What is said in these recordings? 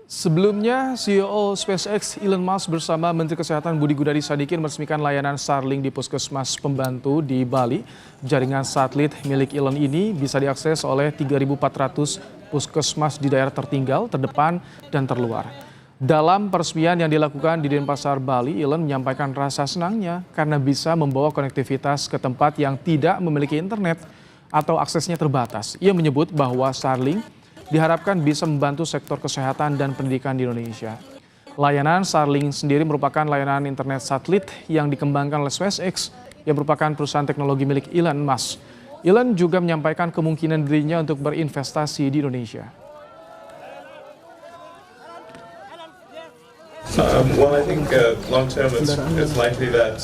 Sebelumnya, CEO SpaceX Elon Musk bersama Menteri Kesehatan Budi Gunadi Sadikin meresmikan layanan Starlink di puskesmas pembantu di Bali. Jaringan satelit milik Elon ini bisa diakses oleh 3.400 puskesmas di daerah tertinggal, terdepan, dan terluar. Dalam peresmian yang dilakukan di Denpasar, Bali, Elon menyampaikan rasa senangnya karena bisa membawa konektivitas ke tempat yang tidak memiliki internet atau aksesnya terbatas. Ia menyebut bahwa Starlink diharapkan bisa membantu sektor kesehatan dan pendidikan di Indonesia. Layanan Starlink sendiri merupakan layanan internet satelit yang dikembangkan oleh SpaceX yang merupakan perusahaan teknologi milik Elon Musk. Elon juga menyampaikan kemungkinan dirinya untuk berinvestasi di Indonesia. Well, I think long term it's likely that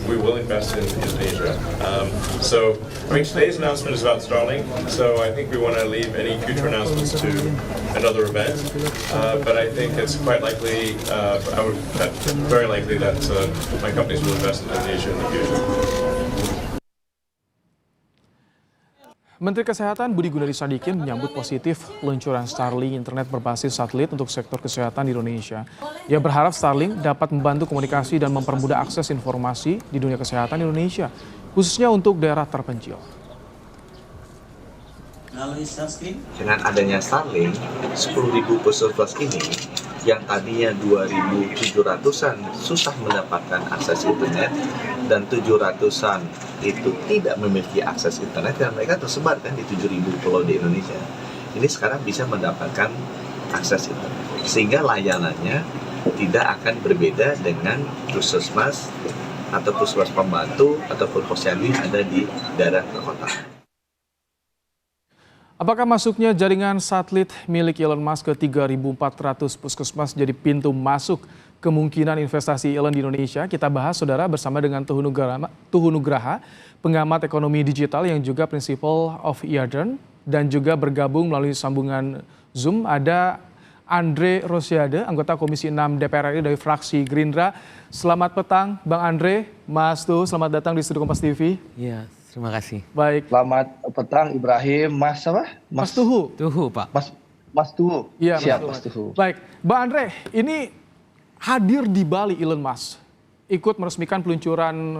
we will invest in Indonesia. Today's announcement is about Starlink, so I think we want to leave any future announcements to another event. But I think it's quite likely, very likely that my companies will invest in Indonesia in the future. Menteri Kesehatan Budi Gunadi Sadikin menyambut positif peluncuran Starlink internet berbasis satelit untuk sektor kesehatan di Indonesia. Ia berharap Starlink dapat membantu komunikasi dan mempermudah akses informasi di dunia kesehatan Indonesia, khususnya untuk daerah terpencil. Dengan adanya Starlink, 10.000 puskesmas ini yang tadinya 2.700-an susah mendapatkan akses internet dan 700-an itu tidak memiliki akses internet dan mereka tersebar kan di 7.000 pulau di Indonesia. Ini sekarang bisa mendapatkan akses internet sehingga layanannya tidak akan berbeda dengan puskesmas atau puskesmas pembantu ataupun posyandu yang ada di daerah perkotaan. Apakah masuknya jaringan satelit milik Elon Musk ke 3.400 puskesmas jadi pintu masuk kemungkinan investasi Elon di Indonesia? Kita bahas, saudara, bersama dengan Tuhu Nugraha, pengamat ekonomi digital yang juga Principal of Earden, dan juga bergabung melalui sambungan Zoom ada Andre Rosiade, anggota Komisi 6 DPR RI dari fraksi Gerindra. Selamat petang, Bang Andre, Mas Tuhu, selamat datang di Studio Kompas TV. Iya, terima kasih. Baik. Selamat petang Ibrahim, Mas apa? Mas Tuhu. Tuhu, Pak. Mas Tuhu. Iya, siap Mas Tuhu. Baik, Bang Andre, ini hadir di Bali Elon Musk, ikut meresmikan peluncuran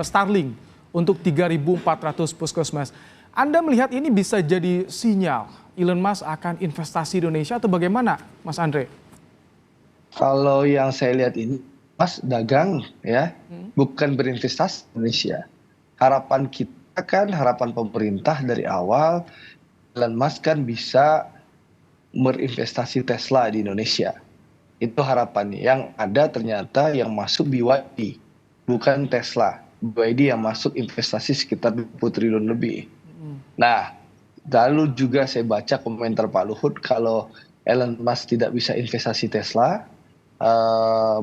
Starlink untuk 3.400 puskesmas. Anda melihat ini bisa jadi sinyal Elon Musk akan investasi di Indonesia atau bagaimana, Mas Andre? Kalau yang saya lihat ini, Mas dagang ya, bukan berinvestasi di Indonesia. Harapan kita kan, harapan pemerintah dari awal, Elon Musk kan bisa berinvestasi Tesla di Indonesia. Itu harapannya. Yang ada ternyata yang masuk BYD, bukan Tesla. BYD yang masuk investasi sekitar 20 triliun lebih. Nah, lalu juga saya baca komentar Pak Luhut kalau Elon Musk tidak bisa investasi Tesla,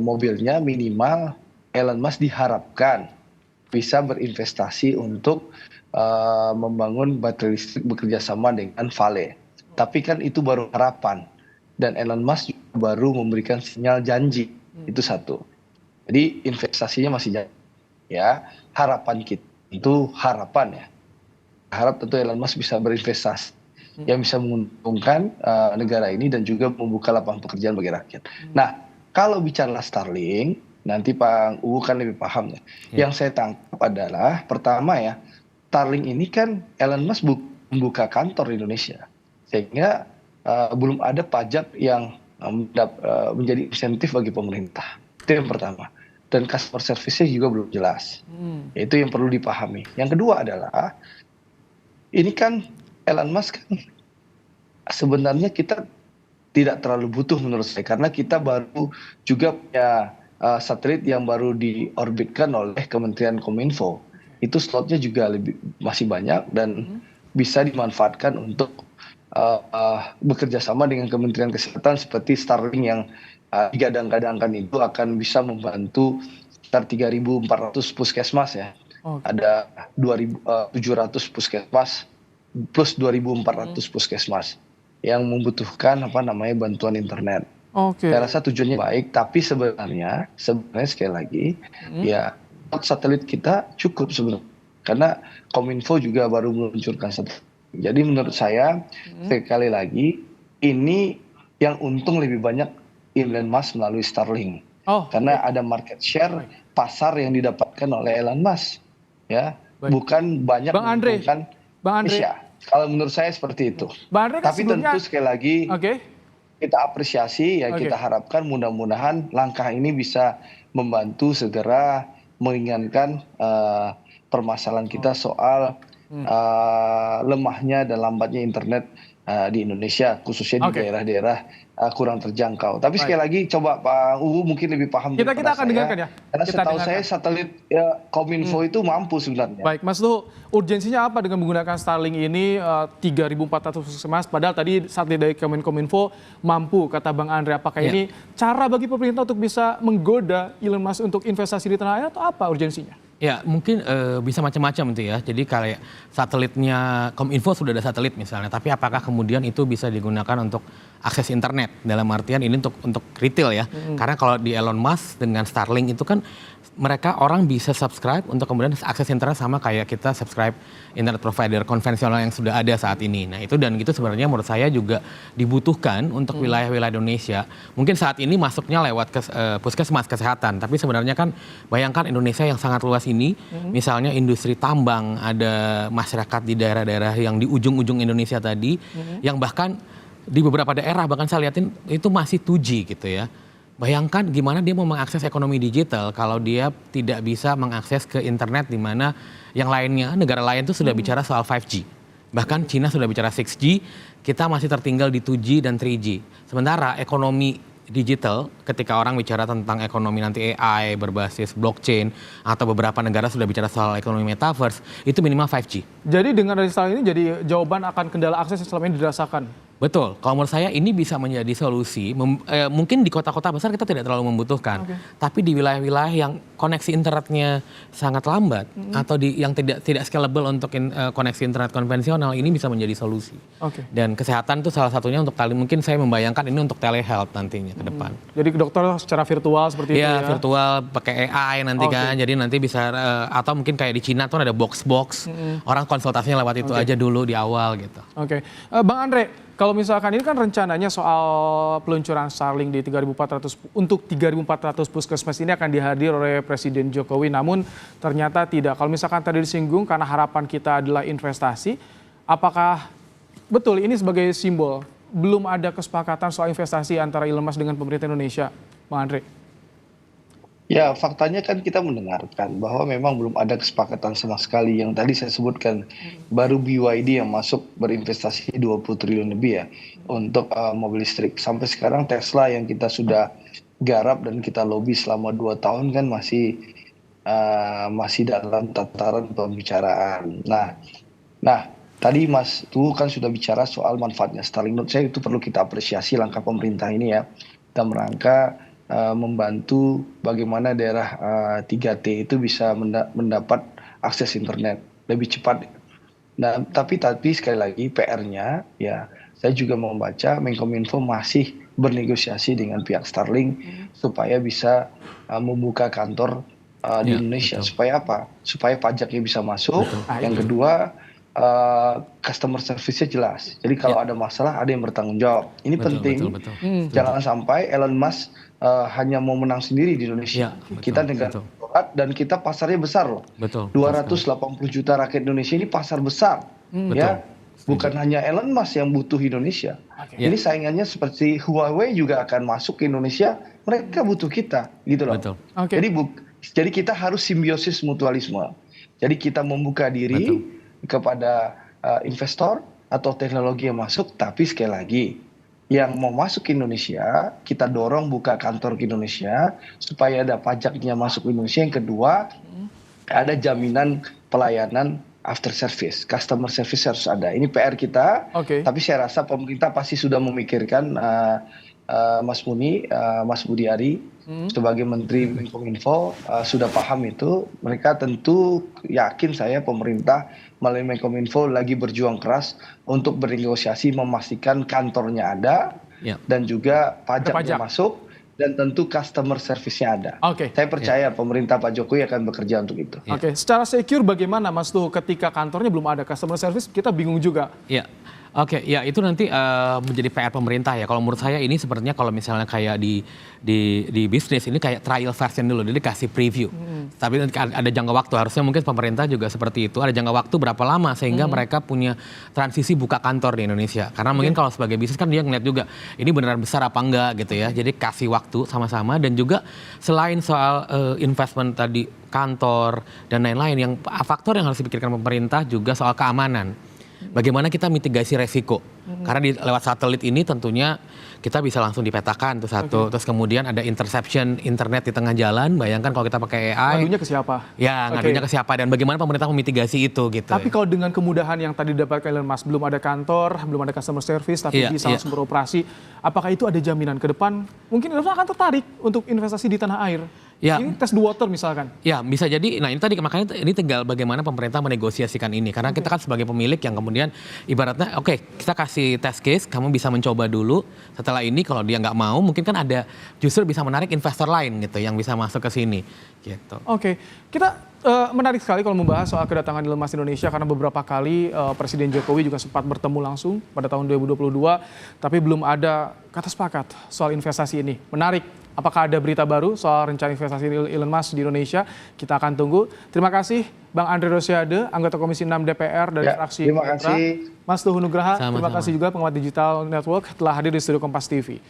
mobilnya minimal Elon Musk diharapkan bisa berinvestasi untuk membangun baterai listrik bekerja sama dengan Vale. Tapi kan itu baru harapan. Dan Elon Musk baru memberikan sinyal janji. Itu satu. Jadi investasinya masih janji. Ya, harapan kita itu harapan ya. Harap tentu Elon Musk bisa berinvestasi yang bisa menguntungkan negara ini dan juga membuka lapangan pekerjaan bagi rakyat. Nah, kalau bicara Starlink, nanti Pak Uwu kan lebih paham ya. Yang saya tangkap adalah pertama ya, Starlink ini kan Elon Musk membuka kantor di Indonesia, sehingga belum ada pajak yang menjadi insentif bagi pemerintah. Itu yang pertama. Dan customer service-nya juga belum jelas. Itu yang perlu dipahami. Yang kedua adalah ini kan Elon Musk kan sebenarnya kita tidak terlalu butuh menurut saya, karena kita baru juga punya satelit yang baru diorbitkan oleh Kementerian Kominfo. Itu slotnya juga masih banyak dan bisa dimanfaatkan untuk bekerja sama dengan Kementerian Kesehatan seperti Starlink yang digadang-gadangkan itu akan bisa membantu sekitar 3.400 puskesmas ya. Ada 2.700 puskesmas plus 2.400 puskesmas yang membutuhkan bantuan internet. Saya rasa tujuannya baik, tapi sebenarnya sekali lagi ya satelit kita cukup sebenarnya, karena Kominfo juga baru meluncurkan satelit. Jadi menurut saya sekali lagi ini yang untung lebih banyak Elon Musk melalui Starlink. Oh, Karena ada market share pasar yang didapatkan oleh Elon Musk, ya, Baik. bukan banyak Bang Andre, menguntungkan Bang Andre. Indonesia. Kalau menurut saya seperti itu. Bang Andre kan Tapi sebelumnya, tentu sekali lagi oke, kita apresiasi, ya Oke. kita harapkan mudah-mudahan langkah ini bisa membantu segera meringankan permasalahan kita soal lemahnya dan lambatnya internet di Indonesia, khususnya di Oke. daerah-daerah kurang terjangkau. Tapi Baik. sekali lagi coba Pak UU mungkin lebih paham Kita daripada akan saya. dengarkan ya. Karena Kita setahu dengarkan. saya satelit Kominfo itu mampu sebenarnya. Baik, Mas Luhut, urgensinya apa dengan menggunakan Starlink ini 3.400 puskesmas, padahal tadi satelit dari Kominfo mampu, kata Bang Andre. Apakah ini cara bagi pemerintah untuk bisa menggoda Elon Musk untuk investasi di tanah air atau apa urgensinya? Ya mungkin bisa macam-macam itu ya. Jadi kayak satelitnya Kominfo sudah ada satelit misalnya, tapi apakah kemudian itu bisa digunakan untuk akses internet? Dalam artian ini untuk retail ya. Karena kalau di Elon Musk dengan Starlink itu kan mereka orang bisa subscribe untuk kemudian akses internet sama kayak kita subscribe internet provider konvensional yang sudah ada saat ini. Nah itu dan gitu sebenarnya menurut saya juga dibutuhkan untuk wilayah-wilayah Indonesia. Mungkin saat ini masuknya lewat puskesmas kesehatan, tapi sebenarnya kan bayangkan Indonesia yang sangat luas ini, misalnya industri tambang, ada masyarakat di daerah-daerah yang di ujung-ujung Indonesia tadi, yang bahkan di beberapa daerah bahkan saya lihatin itu masih 2G gitu ya. Bayangkan gimana dia mau mengakses ekonomi digital kalau dia tidak bisa mengakses ke internet di mana yang lainnya, negara lain itu sudah bicara soal 5G. Bahkan Cina sudah bicara 6G, kita masih tertinggal di 2G dan 3G. Sementara ekonomi digital ketika orang bicara tentang ekonomi nanti AI berbasis blockchain atau beberapa negara sudah bicara soal ekonomi metaverse, itu minimal 5G. Jadi dengan dari Starlink ini jadi jawaban akan kendala akses yang selama ini dirasakan. Betul, kalau menurut saya ini bisa menjadi solusi. Mungkin di kota-kota besar kita tidak terlalu membutuhkan, tapi di wilayah-wilayah yang koneksi internetnya sangat lambat atau yang tidak scalable untuk koneksi internet konvensional, ini bisa menjadi solusi. Oke. Dan kesehatan itu salah satunya untuk mungkin saya membayangkan ini untuk telehealth nantinya ke depan. Jadi dokter secara virtual seperti itu ya? Iya, virtual pakai AI nanti kan, jadi nanti bisa atau mungkin kayak di Cina tuh ada box-box, orang konsultasinya lewat itu aja dulu di awal gitu. Oke. Bang Andre, kalau misalkan ini kan rencananya soal peluncuran Starlink di 3.400 untuk 3.400 puskesmas ini akan dihadir oleh Presiden Jokowi, namun ternyata tidak. Kalau misalkan tadi disinggung karena harapan kita adalah investasi, apakah betul ini sebagai simbol belum ada kesepakatan soal investasi antara Elon Musk dengan pemerintah Indonesia, Bang Andre? Ya, faktanya kan kita mendengarkan bahwa memang belum ada kesepakatan sama sekali. Yang tadi saya sebutkan, baru BYD yang masuk berinvestasi 20 triliun lebih ya untuk mobil listrik. Sampai sekarang Tesla yang kita sudah garap dan kita lobby selama 2 tahun kan masih dalam tataran pembicaraan. Nah, tadi Mas Tuh kan sudah bicara soal manfaatnya Starlink. Menurut saya itu perlu kita apresiasi langkah pemerintah ini ya, dalam rangka membantu bagaimana daerah 3T itu bisa mendapat akses internet lebih cepat. Nah, tapi sekali lagi PR-nya ya, saya juga membaca Menkominfo masih bernegosiasi dengan pihak Starlink supaya bisa membuka kantor di Indonesia. Betul. Supaya apa? Supaya pajaknya bisa masuk. Yang kedua, customer service-nya jelas. Jadi kalau ada masalah ada yang bertanggung jawab. Ini penting. Betul. Jangan sampai Elon Musk hanya mau menang sendiri di Indonesia. Kita negara dan kita pasarnya besar loh. Betul. 280 juta rakyat Indonesia ini pasar besar. Ya. Bukan hanya Elon Musk yang butuh Indonesia. Ini saingannya seperti Huawei juga akan masuk ke Indonesia. Mereka butuh kita, gitu loh. Betul. Jadi kita harus simbiosis mutualisme. Jadi kita membuka diri kepada investor atau teknologi yang masuk, tapi sekali lagi yang mau masuk ke Indonesia kita dorong buka kantor ke Indonesia supaya ada pajaknya masuk ke Indonesia. Yang kedua, ada jaminan pelayanan after service, customer service harus ada. Ini PR kita, tapi saya rasa pemerintah pasti sudah memikirkan. Mas Budi Ari sebagai Menteri Menkominfo sudah paham itu. Mereka tentu yakin saya pemerintah melalui Menkominfo lagi berjuang keras untuk bernegosiasi memastikan kantornya ada dan juga pajaknya masuk dan tentu customer service-nya ada. Saya percaya pemerintah Pak Jokowi akan bekerja untuk itu. Secara secure bagaimana Mas Tuh ketika kantornya belum ada customer service, kita bingung juga. Oke, ya itu nanti menjadi PR pemerintah ya. Kalau menurut saya ini sepertinya kalau misalnya kayak di bisnis ini kayak trial version dulu, jadi kasih preview. Tapi nanti ada jangka waktu, harusnya mungkin pemerintah juga seperti itu. Ada jangka waktu berapa lama sehingga mereka punya transisi buka kantor di Indonesia. Karena mungkin kalau sebagai bisnis kan dia ngeliat juga ini beneran besar apa enggak gitu ya. Jadi kasih waktu sama-sama dan juga selain soal investment tadi kantor dan lain-lain, yang faktor yang harus dipikirkan pemerintah juga soal keamanan. Bagaimana kita mitigasi resiko? Karena lewat satelit ini tentunya kita bisa langsung dipetakan tuh satu. Terus kemudian ada interception internet di tengah jalan. Bayangkan kalau kita pakai AI. Ngadunya ke siapa? Ya, ngadunya ke siapa dan bagaimana pemerintah memitigasi itu gitu. Tapi kalau dengan kemudahan yang tadi didapatkan Elon Musk, belum ada kantor, belum ada customer service, tapi bisa langsung beroperasi. Apakah itu ada jaminan ke depan? Mungkin Elon Musk akan tertarik untuk investasi di tanah air. Ya. Ini test the water misalkan. Ya bisa jadi, nah ini tadi makanya ini tinggal bagaimana pemerintah menegosiasikan ini. Karena kita kan sebagai pemilik yang kemudian ibaratnya oke, kita kasih test case, kamu bisa mencoba dulu. Setelah ini kalau dia nggak mau mungkin kan ada justru bisa menarik investor lain gitu yang bisa masuk ke sini gitu. Oke, kita menarik sekali kalau membahas soal kedatangan Elon Musk di Indonesia karena beberapa kali Presiden Jokowi juga sempat bertemu langsung pada tahun 2022 tapi belum ada kata sepakat soal investasi ini. Menarik. Apakah ada berita baru soal rencana investasi Elon Musk di Indonesia? Kita akan tunggu. Terima kasih Bang Andre Rosiade, anggota Komisi 6 DPR dari fraksi Terima kasih. Mas Tuhu Nugraha. Sama-sama. Terima kasih juga pengamat Digital Network telah hadir di studio Kompas TV.